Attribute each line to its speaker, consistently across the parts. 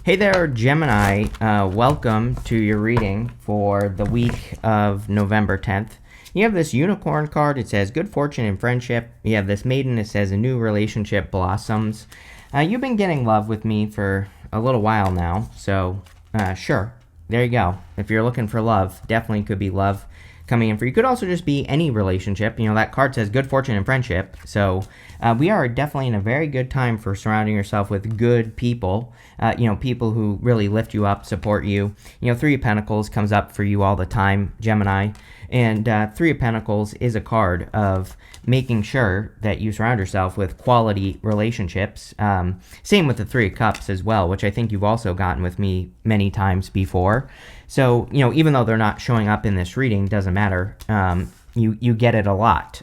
Speaker 1: Hey there, Gemini. Welcome to your reading for the week of November 10th. You have this unicorn card. It says good fortune and friendship. You have this maiden. It says a new relationship blossoms. You've been getting love with me for a little while now, so sure. There you go. If you're looking for love, definitely could be love coming in for you. Could also just be any relationship. That card says good fortune and friendship. So we are definitely in a very good time for surrounding yourself with good people. People who really lift you up, support you. Three of Pentacles comes up for you all the time, Gemini. And Three of Pentacles is a card of making sure that you surround yourself with quality relationships. Same with the Three of Cups as well, which I think you've also gotten with me many times before. So, even though they're not showing up in this reading, doesn't matter. You get it a lot.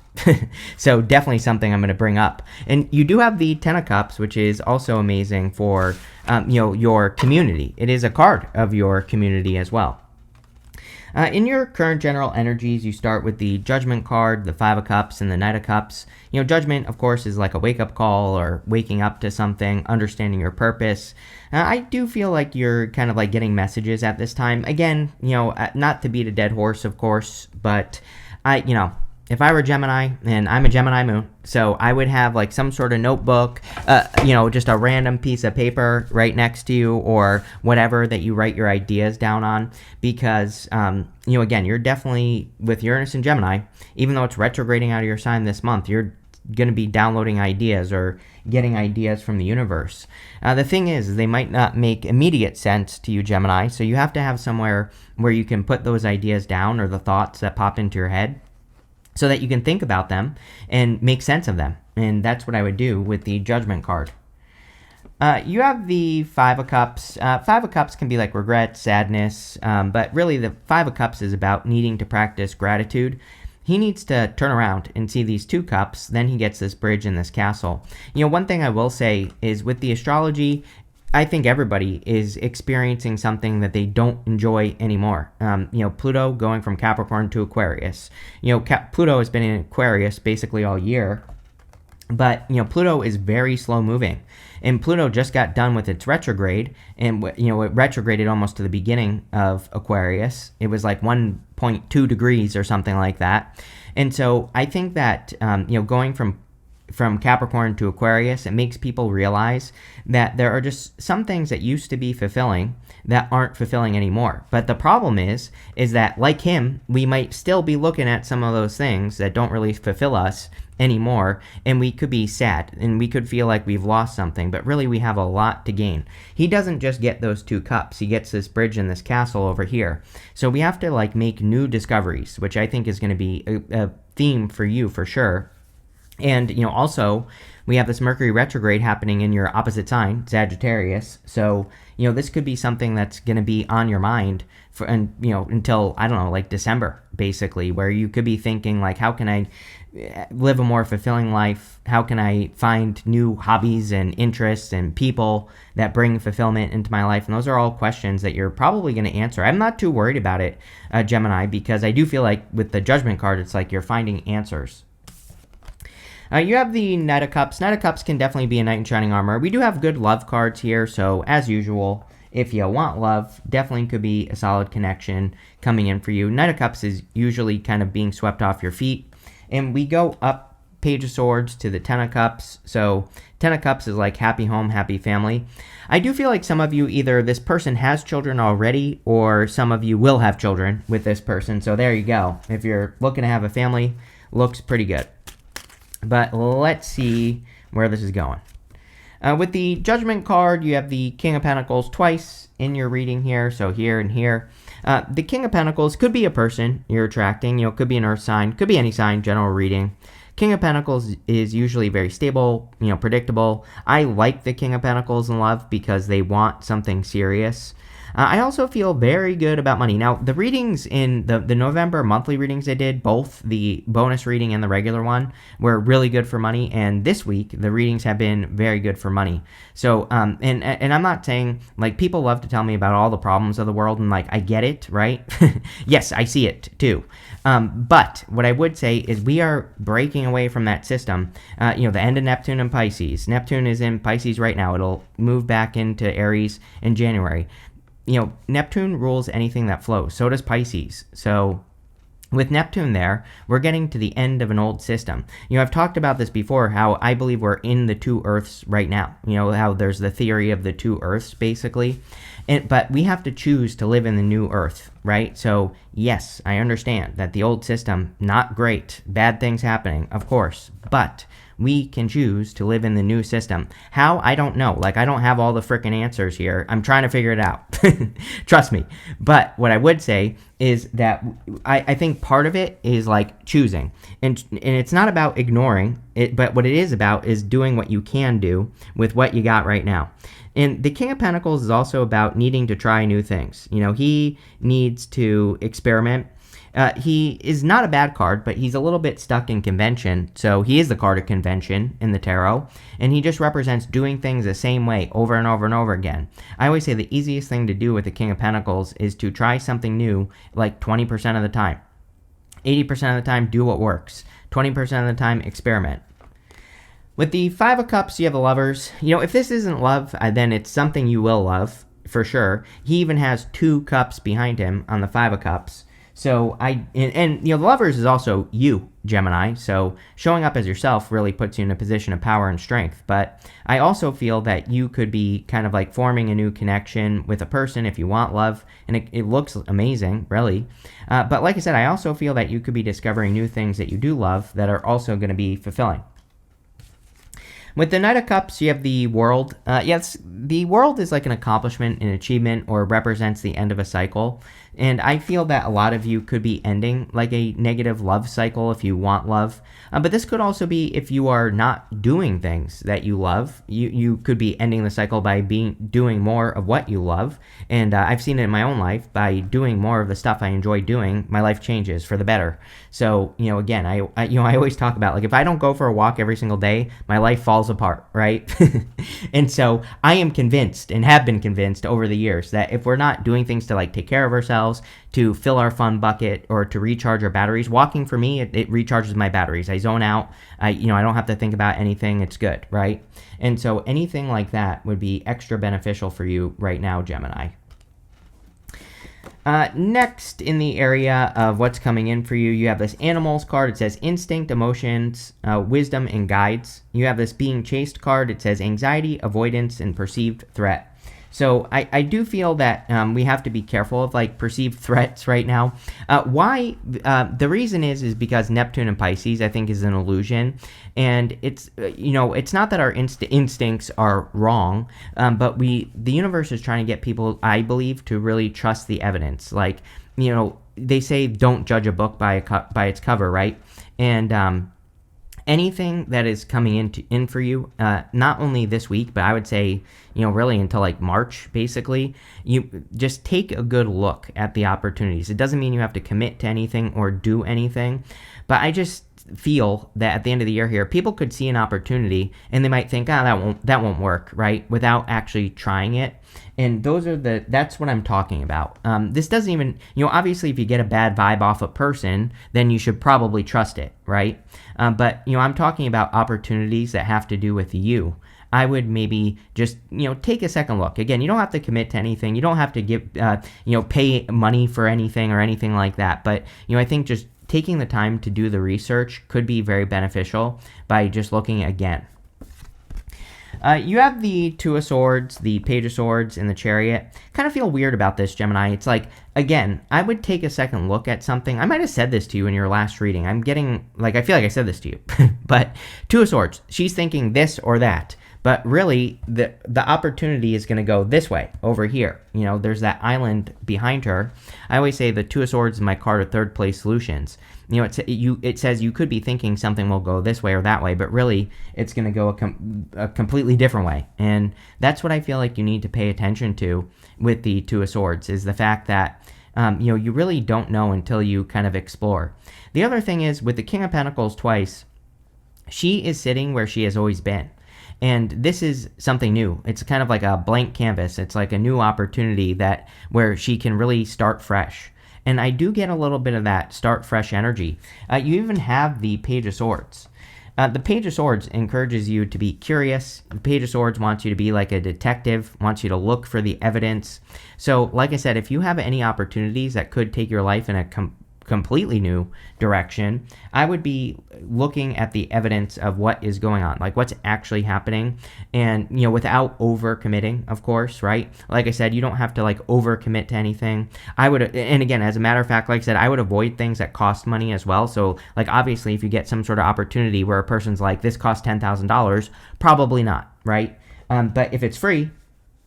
Speaker 1: So definitely something I'm going to bring up. And you do have the Ten of Cups, which is also amazing for, your community. It is a card of your community as well. In your current general energies, you start with the Judgment card, the Five of Cups, and the Knight of Cups. Judgment, of course, is like a wake-up call or waking up to something, understanding your purpose. I do feel like you're kind of like getting messages at this time. Again, not to beat a dead horse, of course, but if I were Gemini, and I'm a Gemini moon, so I would have like some sort of notebook, just a random piece of paper right next to you or whatever that you write your ideas down on, because, again, you're definitely, with Uranus and Gemini, even though it's retrograding out of your sign this month, you're going to be downloading ideas or getting ideas from the universe. The thing is, they might not make immediate sense to you, Gemini, so you have to have somewhere where you can put those ideas down or the thoughts that pop into your head, so that you can think about them and make sense of them. And that's what I would do with the Judgment card. You have the Five of Cups. Five of Cups can be like regret, sadness, but really the Five of Cups is about needing to practice gratitude. He needs to turn around and see these two cups, then he gets this bridge and this castle. One thing I will say is with the astrology, I think everybody is experiencing something that they don't enjoy anymore. Pluto going from Capricorn to Aquarius. Pluto has been in Aquarius basically all year, but Pluto is very slow moving, and Pluto just got done with its retrograde, and it retrograded almost to the beginning of Aquarius. It was like 1.2 degrees or something like that, and so I think that going from Capricorn to Aquarius, it makes people realize that there are just some things that used to be fulfilling that aren't fulfilling anymore. But the problem is that like him, we might still be looking at some of those things that don't really fulfill us anymore, and we could be sad and we could feel like we've lost something, but really we have a lot to gain. He doesn't just get those two cups, he gets this bridge and this castle over here. So we have to make new discoveries, which I think is going to be a theme for you for sure. And, also, we have this Mercury retrograde happening in your opposite sign, Sagittarius. So, this could be something that's going to be on your mind until, I don't know, December, basically, where you could be thinking, how can I live a more fulfilling life? How can I find new hobbies and interests and people that bring fulfillment into my life? And those are all questions that you're probably going to answer. I'm not too worried about it, Gemini, because I do feel like with the Judgment card, it's like you're finding answers. You have the Knight of Cups. Knight of Cups can definitely be a knight in shining armor. We do have good love cards here, so as usual, if you want love, definitely could be a solid connection coming in for you. Knight of Cups is usually kind of being swept off your feet. And we go up Page of Swords to the Ten of Cups. So Ten of Cups is like happy home, happy family. I do feel like some of you, either this person has children already or some of you will have children with this person. So there you go. If you're looking to have a family, looks pretty good. But let's see where this is going. With the Judgment card, you have the King of Pentacles twice in your reading here, so here and here. The King of Pentacles could be a person you're attracting, could be an earth sign, could be any sign, general reading. King of Pentacles is usually very stable, predictable. I like the King of Pentacles in love because they want something serious. I also feel very good about money. Now, the readings in the November monthly readings I did, both the bonus reading and the regular one, were really good for money. And this week, the readings have been very good for money. So, and I'm not saying, like, people love to tell me about all the problems of the world, and, like, I get it, right? Yes, I see it too. But what I would say is we are breaking away from that system. The end of Neptune and Pisces. Neptune is in Pisces right now. It'll move back into Aries in January. Neptune rules anything that flows. So does Pisces. So with Neptune there, we're getting to the end of an old system. I've talked about this before, how I believe we're in the two Earths right now. How there's the theory of the two Earths, basically. But we have to choose to live in the new Earth, right? So, yes, I understand that the old system, not great, bad things happening, of course. But we can choose to live in the new system. How? I don't know. Like, I don't have all the freaking answers here. I'm trying to figure it out. Trust me. But what I would say is that I think part of it is like choosing. And it's not about ignoring it, but what it is about is doing what you can do with what you got right now. And the King of Pentacles is also about needing to try new things. He needs to experiment. He is not a bad card, but he's a little bit stuck in convention. So he is the card of convention in the tarot, and he just represents doing things the same way over and over and over again. I always say the easiest thing to do with the King of Pentacles is to try something new like 20% of the time. 80% of the time, do what works. 20% of the time, experiment. With the Five of Cups, you have the Lovers. If this isn't love, then it's something you will love, for sure. He even has 2 cups behind him on the Five of Cups. So, the Lovers is also you, Gemini. So, showing up as yourself really puts you in a position of power and strength. But I also feel that you could be kind of like forming a new connection with a person if you want love. And it looks amazing, really. But like I said, I also feel that you could be discovering new things that you do love that are also going to be fulfilling. With the Knight of Cups, you have the World. Yes, the World is like an accomplishment, an achievement, or represents the end of a cycle. And I feel that a lot of you could be ending like a negative love cycle if you want love. But this could also be if you are not doing things that you love. You could be ending the cycle by doing more of what you love. And I've seen it in my own life. By doing more of the stuff I enjoy doing, my life changes for the better. So, again, I always talk about, like, if I don't go for a walk every single day, my life falls apart, right? And so I am convinced, and have been convinced over the years, that if we're not doing things to, like, take care of ourselves, to fill our fun bucket, or to recharge our batteries, walking for me, it recharges my batteries. I zone out. I don't have to think about anything. It's good, right? And so anything like that would be extra beneficial for you right now, Gemini. Next, in the area of what's coming in for you, you have this Animals card. It says instinct, emotions, wisdom, and guides. You have this Being Chased card. It says anxiety, avoidance, and perceived threat. So I do feel that we have to be careful of, like, perceived threats right now. Why? The reason is because Neptune and Pisces, I think, is an illusion. And it's, it's not that our instincts are wrong, but the universe is trying to get people, I believe, to really trust the evidence. Like, they say don't judge a book by its cover, right? And anything that is coming in for you, not only this week, but I would say, really until like March, basically, you just take a good look at the opportunities. It doesn't mean you have to commit to anything or do anything, but I just feel that at the end of the year here, people could see an opportunity and they might think, that won't work, right? Without actually trying it. And that's what I'm talking about. This doesn't even, obviously if you get a bad vibe off a person, then you should probably trust it, right? But, I'm talking about opportunities that have to do with you. I would maybe just, take a second look. Again, you don't have to commit to anything. You don't have to give, pay money for anything or anything like that. But, I think just taking the time to do the research could be very beneficial by just looking again. You have the Two of Swords, the Page of Swords, and the Chariot. Kind of feel weird about this, Gemini. It's like, again, I would take a second look at something. I might have said this to you in your last reading. I feel like I said this to you. But Two of Swords, she's thinking this or that. but really the opportunity is going to go this way over here. There's that island behind her. I always say the Two of Swords is my card of third place solutions. It says you could be thinking something will go this way or that way, but really it's going to go a completely different way. And that's what I feel like you need to pay attention to with the Two of Swords, is the fact that you really don't know until you kind of explore. The other thing is, with the King of Pentacles twice, she is sitting where she has always been. And this is something new. It's kind of like a blank canvas. It's like a new opportunity where she can really start fresh. And I do get a little bit of that start fresh energy. You even have the Page of Swords. The Page of Swords encourages you to be curious. The Page of Swords wants you to be like a detective, wants you to look for the evidence. So, like I said, if you have any opportunities that could take your life in a completely new direction, I would be looking at the evidence of what is going on, like what's actually happening, and without over committing, of course, right? Like I said, you don't have to like over commit to anything. And again, as a matter of fact, like I said, I would avoid things that cost money as well. So like obviously if you get some sort of opportunity where a person's like, this costs $10,000, probably not, right? But if it's free,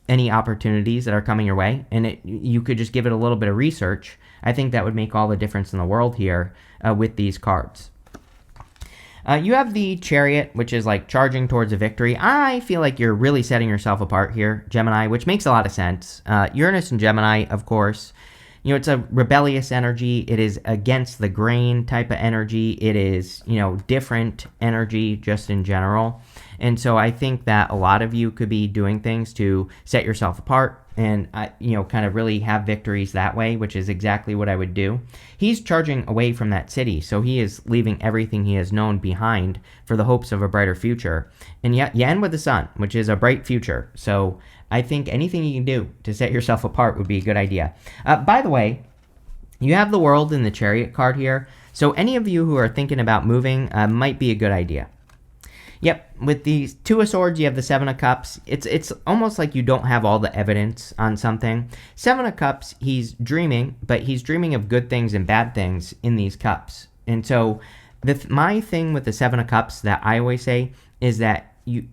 Speaker 1: any opportunities that are coming your way, and you could just give it a little bit of research, I think that would make all the difference in the world here with these cards. You have the Chariot, which is like charging towards a victory. I feel like you're really setting yourself apart here, Gemini, which makes a lot of sense. Uranus and Gemini, of course, it's a rebellious energy. It is against the grain type of energy. It is, different energy just in general. And so I think that a lot of you could be doing things to set yourself apart and, kind of really have victories that way, which is exactly what I would do. He's charging away from that city, so he is leaving everything he has known behind for the hopes of a brighter future. And yet you end with the Sun, which is a bright future. So I think anything you can do to set yourself apart would be a good idea. By the way, you have the World in the Chariot card here, so any of you who are thinking about moving might be a good idea. Yep, with these Two of Swords, you have the Seven of Cups. It's almost like you don't have all the evidence on something. Seven of Cups, he's dreaming, but he's dreaming of good things and bad things in these cups. And so my thing with the Seven of Cups that I always say is that you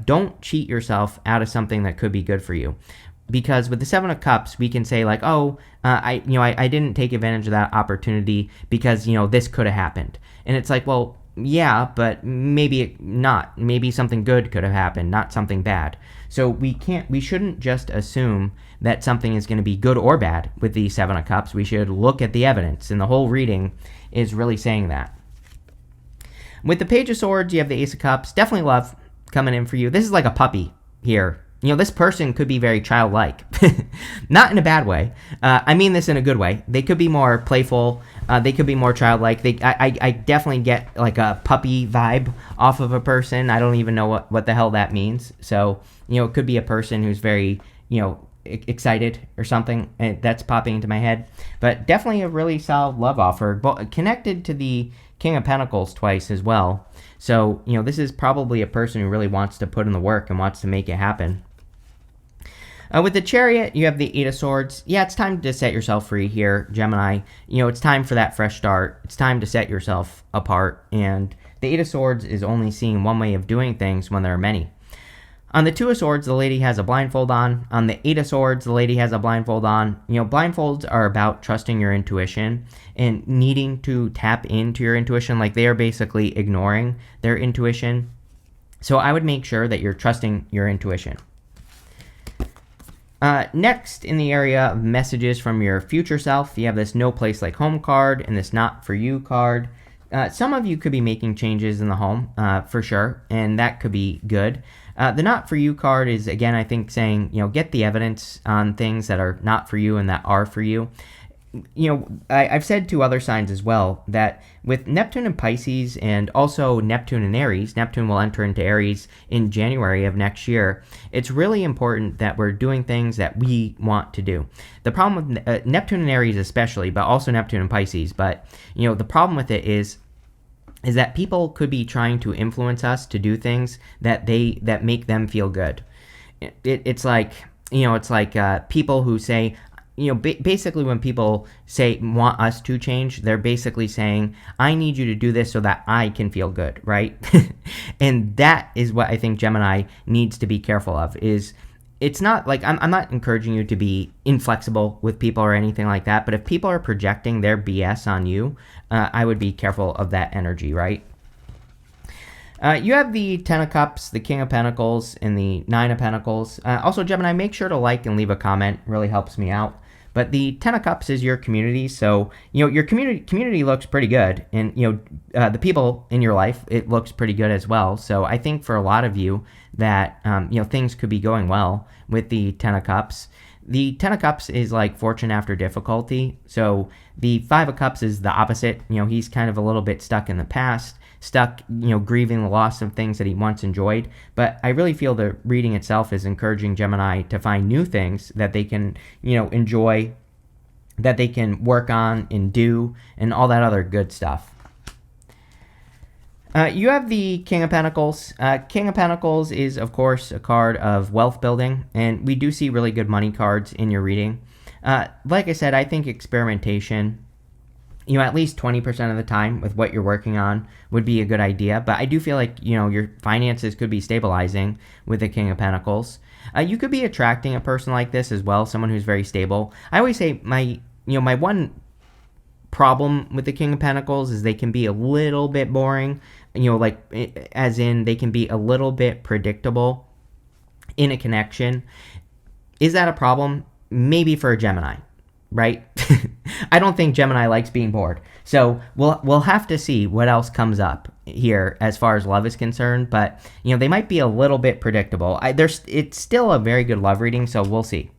Speaker 1: don't cheat yourself out of something that could be good for you. Because with the Seven of Cups, we can say like, I didn't take advantage of that opportunity because, this could have happened. And it's like, well, yeah, but maybe not. Maybe something good could have happened, not something bad. So we shouldn't just assume that something is going to be good or bad with the Seven of Cups. We should look at the evidence, and the whole reading is really saying that. With the Page of Swords, you have the Ace of Cups. Definitely love coming in for you. This is like a puppy here. This person could be very childlike. Not in a bad way. I mean this in a good way. They could be more playful. They could be more childlike. I definitely get like a puppy vibe off of a person. I don't even know what the hell that means. So, it could be a person who's very, excited or something. That's popping into my head. But definitely a really solid love offer. But connected to the King of Pentacles twice as well. So, this is probably a person who really wants to put in the work and wants to make it happen. With the Chariot, you have the Eight of Swords. Yeah, it's time to set yourself free here, Gemini. It's time for that fresh start. It's time to set yourself apart. And the Eight of Swords is only seeing one way of doing things when there are many. On the Two of Swords, the lady has a blindfold on. On the Eight of Swords, the lady has a blindfold on. Blindfolds are about trusting your intuition and needing to tap into your intuition. Like they are basically ignoring their intuition. So I would make sure that you're trusting your intuition. Next, in the area of messages from your future self, you have this No Place Like Home card and this Not For You card. Some of you could be making changes in the home, for sure, and that could be good. The Not For You card is, again, I think saying, get the evidence on things that are not for you and that are for you. I've said to other signs as well that with Neptune and Pisces and also Neptune and Aries, Neptune will enter into Aries in January of next year. It's really important that we're doing things that we want to do. The problem with Neptune and Aries especially, but also Neptune and Pisces, but the problem with it is that people could be trying to influence us to do things that make them feel good. It's like people who say, basically when people say want us to change, they're basically saying, I need you to do this so that I can feel good, right? And that is what I think Gemini needs to be careful of. Is it's not like I'm not encouraging you to be inflexible with people or anything like that, but if people are projecting their BS on you, I would be careful of that energy, right? You have the Ten of Cups, the King of Pentacles, and the Nine of Pentacles. Also, Gemini, make sure to like and leave a comment. Really helps me out. But the Ten of Cups is your community, so your community looks pretty good, and the people in your life, it looks pretty good as well. So I think for a lot of you that things could be going well with the Ten of Cups. The Ten of Cups is like fortune after difficulty. So the Five of Cups is the opposite. He's kind of a little bit stuck in the past, stuck, grieving the loss of things that he once enjoyed. But I really feel the reading itself is encouraging Gemini to find new things that they can, enjoy, that they can work on and do, and all that other good stuff. You have the King of Pentacles. King of Pentacles is, of course, a card of wealth building, and we do see really good money cards in your reading. Like I said, I think experimentation, at least 20% of the time with what you're working on would be a good idea. But I do feel like, your finances could be stabilizing with the King of Pentacles. You could be attracting a person like this as well, someone who's very stable. I always say my one problem with the King of Pentacles is they can be a little bit boring, as in they can be a little bit predictable in a connection. Is that a problem? Maybe for a Gemini, right? I don't think Gemini likes being bored. So we'll have to see what else comes up here as far as love is concerned. But, they might be a little bit predictable. It's still a very good love reading, so we'll see.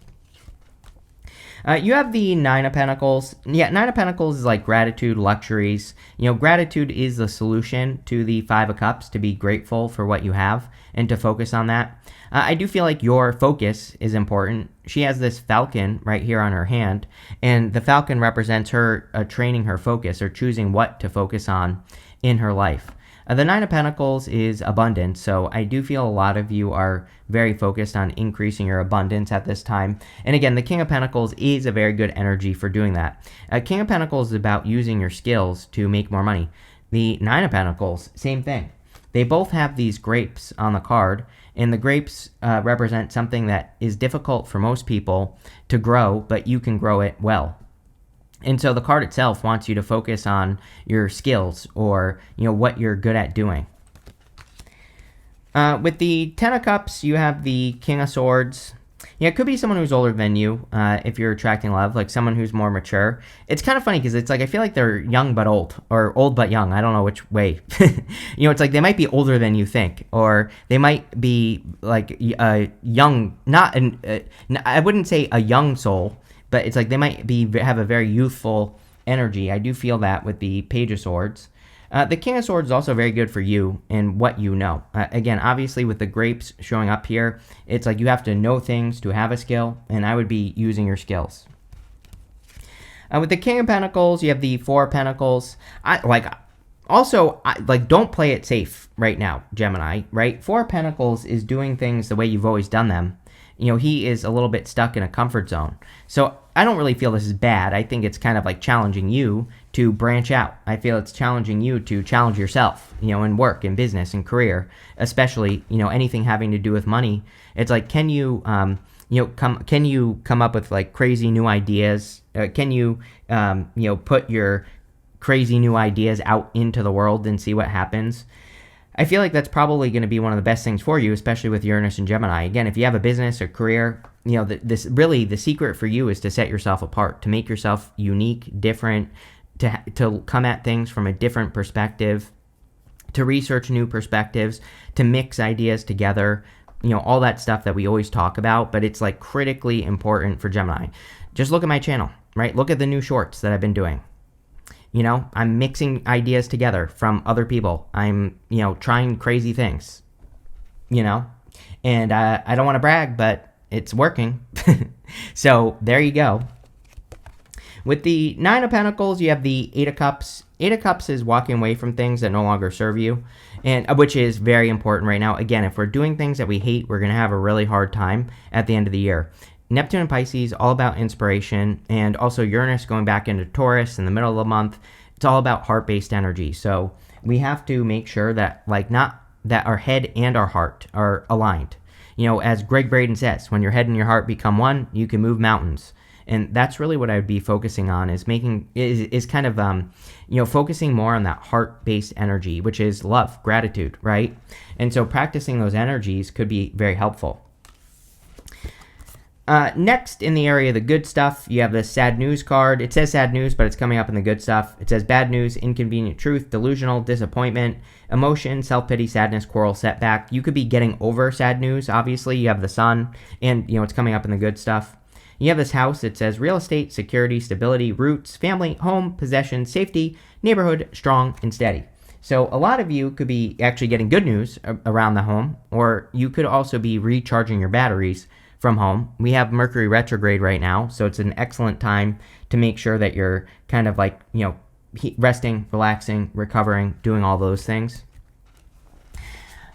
Speaker 1: You have the Nine of Pentacles. Yeah, Nine of Pentacles is like gratitude, luxuries. Gratitude is the solution to the Five of Cups, to be grateful for what you have and to focus on that. I do feel like your focus is important. She has this falcon right here on her hand, and the falcon represents her training her focus or choosing what to focus on in her life. The Nine of Pentacles is abundance, so I do feel a lot of you are very focused on increasing your abundance at this time. And again, the King of Pentacles is a very good energy for doing that. King of Pentacles is about using your skills to make more money. The Nine of Pentacles, same thing. They both have these grapes on the card, and the grapes represent something that is difficult for most people to grow, but you can grow it well. And so the card itself wants you to focus on your skills or, what you're good at doing. With the Ten of Cups, you have the King of Swords. Yeah, it could be someone who's older than you if you're attracting love, like someone who's more mature. It's kind of funny because it's like I feel like they're young but old, or old but young. I don't know which way. It's like they might be older than you think, or they might be like a young, I wouldn't say a young soul, but it's like they might have a very youthful energy. I do feel that with the Page of Swords. The King of Swords is also very good for you and what you know. Again, obviously with the grapes showing up here, it's like you have to know things to have a skill, and I would be using your skills. With the King of Pentacles, you have the Four of Pentacles. Don't play it safe right now, Gemini, right? Four of Pentacles is doing things the way you've always done them. He is a little bit stuck in a comfort zone. So I don't really feel this is bad. I think it's kind of like challenging you to branch out. I feel it's challenging you to challenge yourself, in work, in business, in career, especially, anything having to do with money. It's like, can you come up with like crazy new ideas? Can you, put your crazy new ideas out into the world and see what happens? I feel like that's probably going to be one of the best things for you, especially with Uranus and Gemini. Again, if you have a business or career, the secret for you is to set yourself apart, to make yourself unique, different, to come at things from a different perspective, to research new perspectives, to mix ideas together, all that stuff that we always talk about, but it's like critically important for Gemini. Just look at my channel, right? Look at the new shorts that I've been doing. I'm mixing ideas together from other people. I'm, trying crazy things, and I don't want to brag, but it's working. So there you go. With the Nine of Pentacles, you have the Eight of Cups. Eight of Cups is walking away from things that no longer serve you, and which is very important right now. Again, if we're doing things that we hate, we're going to have a really hard time at the end of the year. Neptune and Pisces, all about inspiration, and also Uranus going back into Taurus in the middle of the month. It's all about heart-based energy. So we have to make sure that not that our head and our heart are aligned. As Greg Braden says, when your head and your heart become one, you can move mountains. And that's really what I would be focusing on, is kind of focusing more on that heart-based energy, which is love, gratitude, right? And so practicing those energies could be very helpful. Next, in the area of the good stuff, you have the sad news card. It says sad news, but it's coming up in the good stuff. It says bad news, inconvenient truth, delusional, disappointment, emotion, self-pity, sadness, quarrel, setback. You could be getting over sad news. Obviously, you have the sun, and it's coming up in the good stuff. You have this house. It says real estate, security, stability, roots, family, home, possession, safety, neighborhood, strong, and steady. So a lot of you could be actually getting good news around the home, or you could also be recharging your batteries from home. We have Mercury retrograde right now, so it's an excellent time to make sure that you're kind of resting, relaxing, recovering, doing all those things.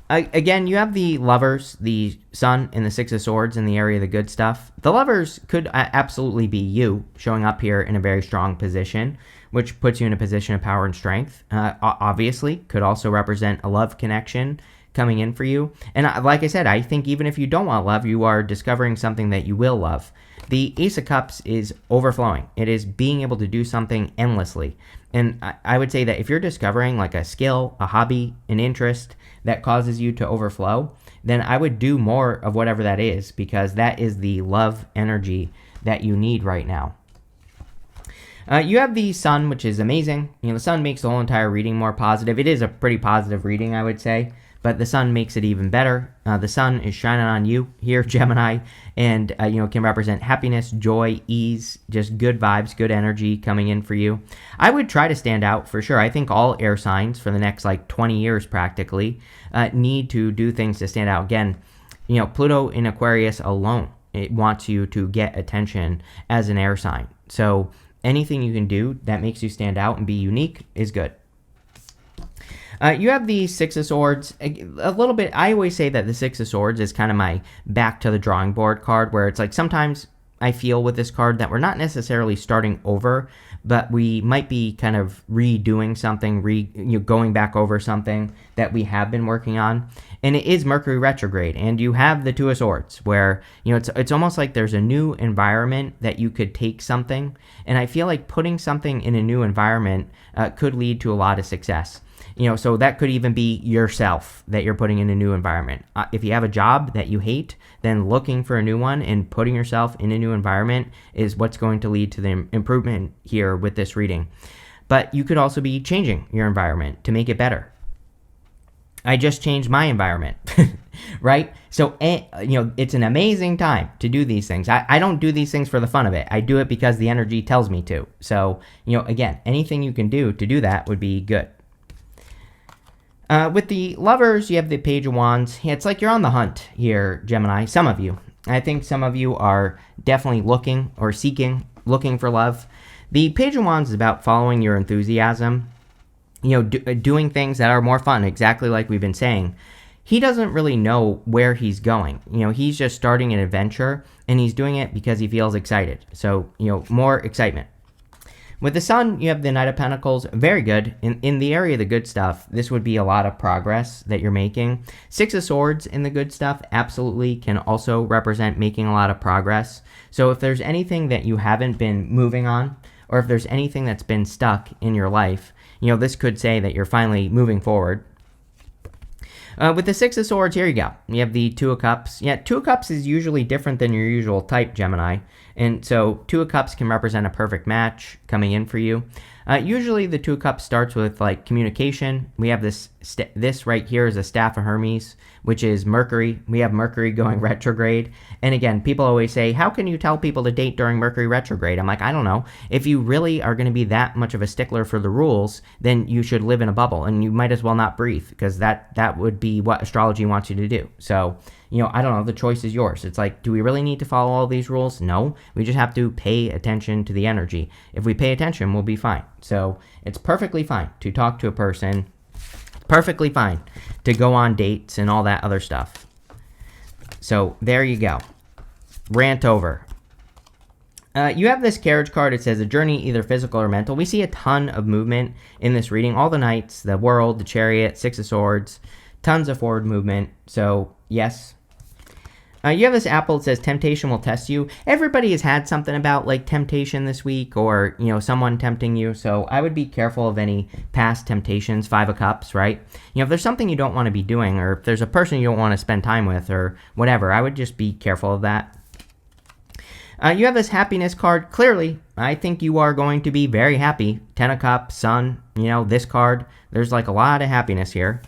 Speaker 1: Again, you have the Lovers, the Sun, and the Six of Swords in the area of the good stuff. The Lovers could absolutely be you showing up here in a very strong position, which puts you in a position of power and strength. Obviously, could also represent a love connection coming in for you. And like I said, I think even if you don't want love, you are discovering something that you will love. The Ace of Cups is overflowing. It is being able to do something endlessly. And I would say that if you're discovering a skill, a hobby, an interest that causes you to overflow, then I would do more of whatever that is, because that is the love energy that you need right now. You have the Sun, which is amazing. The Sun makes the whole entire reading more positive. It is a pretty positive reading, I would say, but the Sun makes it even better. The Sun is shining on you here, Gemini, and can represent happiness, joy, ease, just good vibes, good energy coming in for you. I would try to stand out for sure. I think all air signs for the next 20 years practically need to do things to stand out. Again, Pluto in Aquarius alone, it wants you to get attention as an air sign. So anything you can do that makes you stand out and be unique is good. You have the Six of Swords. A little bit, I always say that the Six of Swords is kind of my back to the drawing board card, where it's sometimes I feel with this card that we're not necessarily starting over, but we might be kind of redoing something, going back over something that we have been working on. And it is Mercury retrograde, and you have the Two of Swords, where it's almost like there's a new environment that you could take something, and I feel like putting something in a new environment could lead to a lot of success. So that could even be yourself that you're putting in a new environment. If you have a job that you hate, then looking for a new one and putting yourself in a new environment is what's going to lead to the improvement here with this reading. But you could also be changing your environment to make it better. I just changed my environment, right? So, it's an amazing time to do these things. I don't do these things for the fun of it. I do it because the energy tells me to. So, again, anything you can do to do that would be good. With the Lovers, you have the Page of Wands. It's like you're on the hunt here, Gemini. Some of you. I think some of you are definitely looking for love. The Page of Wands is about following your enthusiasm, doing things that are more fun, exactly like we've been saying. He doesn't really know where he's going. He's just starting an adventure, and he's doing it because he feels excited. So, more excitement. With the Sun, you have the Knight of Pentacles. Very good. In the area of the good stuff, this would be a lot of progress that you're making. Six of Swords in the good stuff absolutely can also represent making a lot of progress. So if there's anything that you haven't been moving on, or if there's anything that's been stuck in your life, this could say that you're finally moving forward. With the Six of Swords, here you go. You have the Two of Cups. Yeah, Two of Cups is usually different than your usual type, Gemini. And so Two of Cups can represent a perfect match coming in for you. Usually the Two of Cups starts with communication. We have this right here is a Staff of Hermes, which is Mercury. We have Mercury going retrograde. And again, people always say, how can you tell people to date during Mercury retrograde? I'm like, I don't know. If you really are going to be that much of a stickler for the rules, then you should live in a bubble, and you might as well not breathe, because that would be what astrology wants you to do. So, I don't know. The choice is yours. It's like, do we really need to follow all these rules? No. We just have to pay attention to the energy. If we pay attention, we'll be fine. So it's perfectly fine to talk to a person. Perfectly fine to go on dates and all that other stuff. So there you go. Rant over. You have this carriage card. It says a journey, either physical or mental. We see a ton of movement in this reading. All the knights, the world, the chariot, 6 of swords, tons of forward movement. So, yes. You have this apple. It says temptation will test you. Everybody has had something about like temptation this week, or someone tempting you. So I would be careful of any past temptations. 5 of Cups, right? If there's something you don't want to be doing, or if there's a person you don't want to spend time with, or whatever, I would just be careful of that. You have this happiness card. Clearly, I think you are going to be very happy. 10 of Cups, Sun. This card. There's like a lot of happiness here.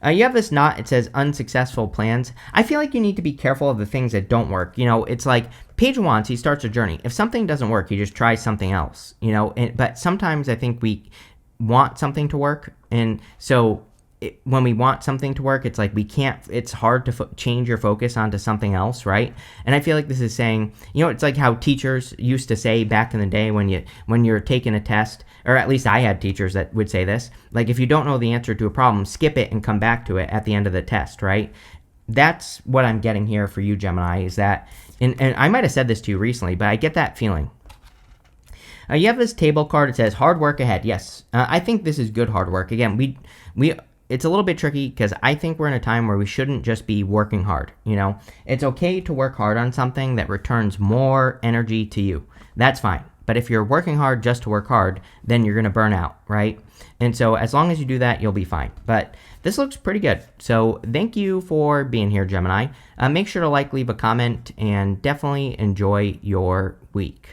Speaker 1: You have this knot. It says unsuccessful plans. I feel like you need to be careful of the things that don't work. It's like Page of Wands, he starts a journey. If something doesn't work, he just tries something else, but sometimes I think we want something to work. And so when we want something to work, it's like we can't, it's hard to change your focus onto something else, right? And I feel like this is saying, it's like how teachers used to say back in the day when you're taking a test, or at least I had teachers that would say this, like if you don't know the answer to a problem, skip it and come back to it at the end of the test, right? That's what I'm getting here for you, Gemini, is that, and I might have said this to you recently, but I get that feeling. You have this table card. It says hard work ahead. Yes, I think this is good hard work. Again, it's a little bit tricky because I think we're in a time where we shouldn't just be working hard. It's okay to work hard on something that returns more energy to you. That's fine. But if you're working hard just to work hard, then you're going to burn out, right? And so as long as you do that, you'll be fine. But this looks pretty good. So thank you for being here, Gemini. Make sure to leave a comment, and definitely enjoy your week.